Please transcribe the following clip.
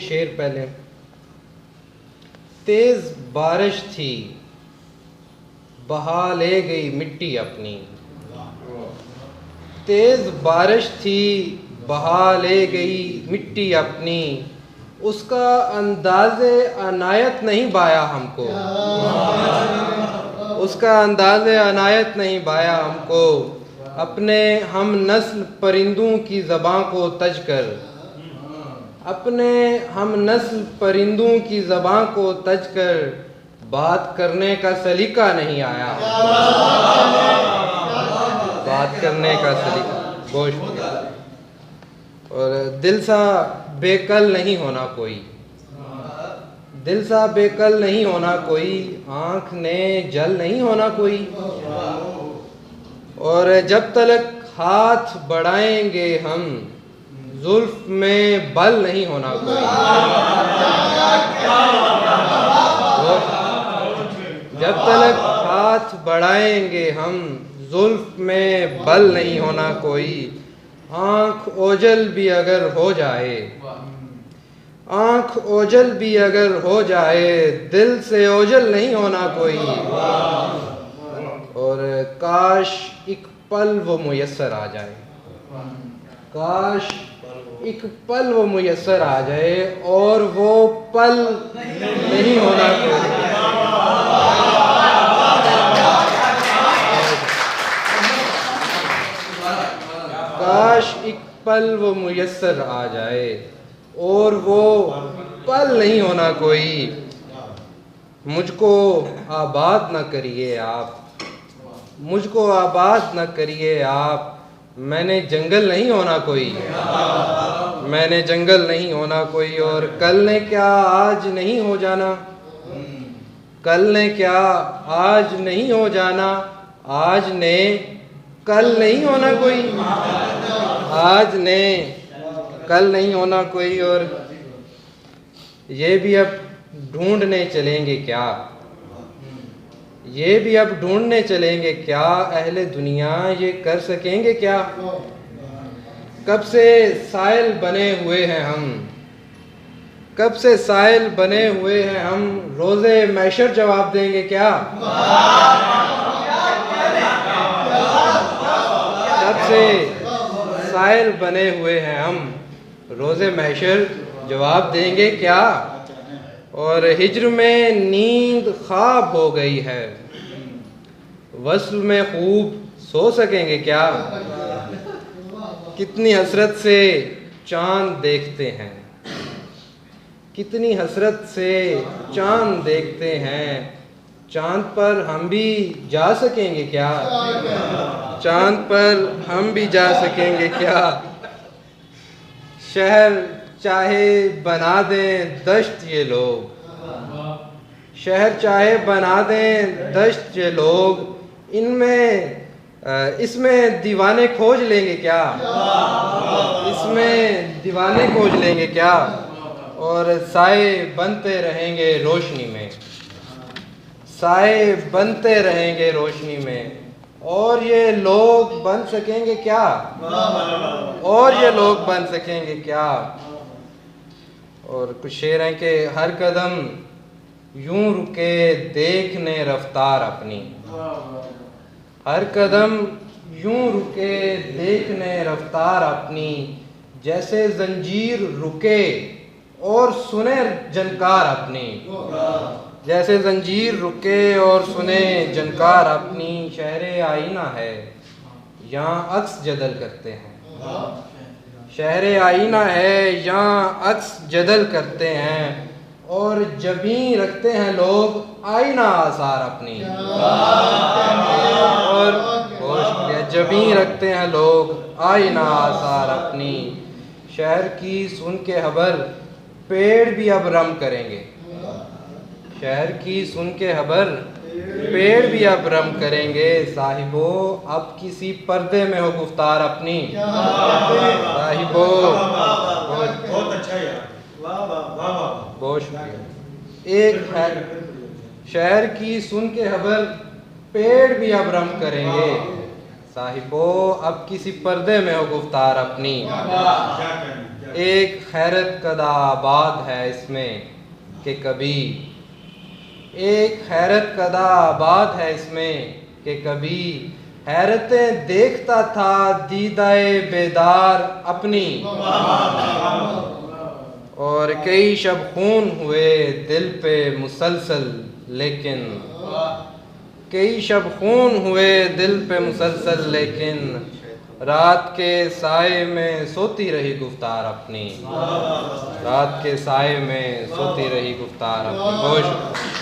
शेर पहले। तेज बारिश थी बहा ले गई मिट्टी अपनी, तेज बारिश थी बहा ले गई मिट्टी अपनी, उसका अंदाज़े अनायत नहीं बाया हमको, उसका अंदाज़े अनायत नहीं बाया हमको, अपने हम नस्ल परिंदों की ज़बां को तज कर, अपने हम नस्ल परिंदों की ज़बां को तज कर, बात करने का सलीका नहीं आया, बात करने का सलीका गोश्त। और दिल सा बेकल नहीं होना कोई, दिल सा बेकल नहीं होना कोई, आँख ने जल नहीं होना कोई, और जब तलक हाथ बढ़ाएंगे हम जुल्फ में बल नहीं होना कोई, जब तलक हाथ बढ़ाएंगे हम जुल्फ में बल नहीं होना कोई, आँख ओझल भी अगर हो जाए, आँख ओझल भी अगर हो जाए, दिल से ओझल नहीं होना कोई, और काश एक पल वो मुयस्सर आ जाए, काश एक पल वो मुयस्सर आ जाए, और वो पल नहीं होना कोई, काश एक पल वो मुयस्सर आ जाए, और वो पल नहीं होना कोई। मुझको आबाद न करिए आप, मुझको आबाद न करिए आप, मैंने जंगल नहीं होना कोई, मैंने जंगल नहीं होना कोई, और कल ने क्या आज नहीं हो जाना, कल ने क्या आज नहीं हो जाना, आज ने कल नहीं होना कोई, आज ने कल नहीं होना कोई। और ये भी अब ढूंढने चलेंगे क्या, ये भी अब ढूंढने चलेंगे क्या, अहले दुनिया ये कर सकेंगे क्या, कब से साइल बने हुए हैं हम, कब से साइल बने हुए हैं हम, रोज़े मैशर जवाब देंगे क्या, कब से साइल बने हुए हैं हम, रोज़े महशर जवाब देंगे क्या। और हिज्र में नींद ख्वाब हो गई है, वस्ल में खूब सो सकेंगे क्या, कितनी हसरत से चांद देखते हैं, कितनी हसरत से चांद देखते हैं, चांद पर हम भी जा सकेंगे क्या, चांद पर हम भी जा सकेंगे क्या। शहर चाहे बना दें दश्त ये लोग, शहर चाहे बना दें दश्त ये लोग, इनमें इसमें दीवाने खोज लेंगे क्या, इसमें दीवाने खोज लेंगे क्या। और साए बनते रहेंगे रोशनी में, साए बनते रहेंगे रोशनी में, और ये लोग बन सकेंगे क्या, और ये लोग बन सकेंगे क्या। और कुछ शेर हैं कि हर कदम यूं रुके देखने रफ्तार अपनी, हर कदम यूं रुके देखने रफ्तार अपनी, जैसे जंजीर रुके और सुने जनकार अपनी, जैसे जंजीर रुके और सुने जनकार अपनी। शहरे आईना है यहाँ अक्स जदल करते हैं, शहरे आईना है यहाँ अक्स जदल करते हैं, और जबीं रखते हैं लोग आईना आसार अपनी, और जबीं रखते हैं लोग आईना आसार अपनी। शहर की सुन के खबर पेड़ भी अब रम करेंगे, शहर की सुन के खबर पेड़ भी अब रम करेंगे। साहिबो अब किसी पर्दे में हो गुफ्तार अपनी, साहिबो बहुत अच्छा यार, वाह वाह वाह वाह, बहुत शुक्रिया। एक है शहर की सुन के खबर पेड़ भी अब रम करेंगे, साहिबो अब किसी पर्दे में हो गुफ्तार अपनी। एक खैरत कदा आबाद है इसमें कि कभी, एक खैरत कदा आबाद है इसमें कि कभी हैरतें देखता था दीदाए बेदार अपनी। और कई शब खून हुए दिल पे मुसलसल, लेकिन कई शब खून हुए दिल पे मुसलसल, लेकिन रात के साए में सोती रही गुफ्तार अपनी। रात के साए में सोती रही गुफ्तार अपनी। बहुत शुक्रिया।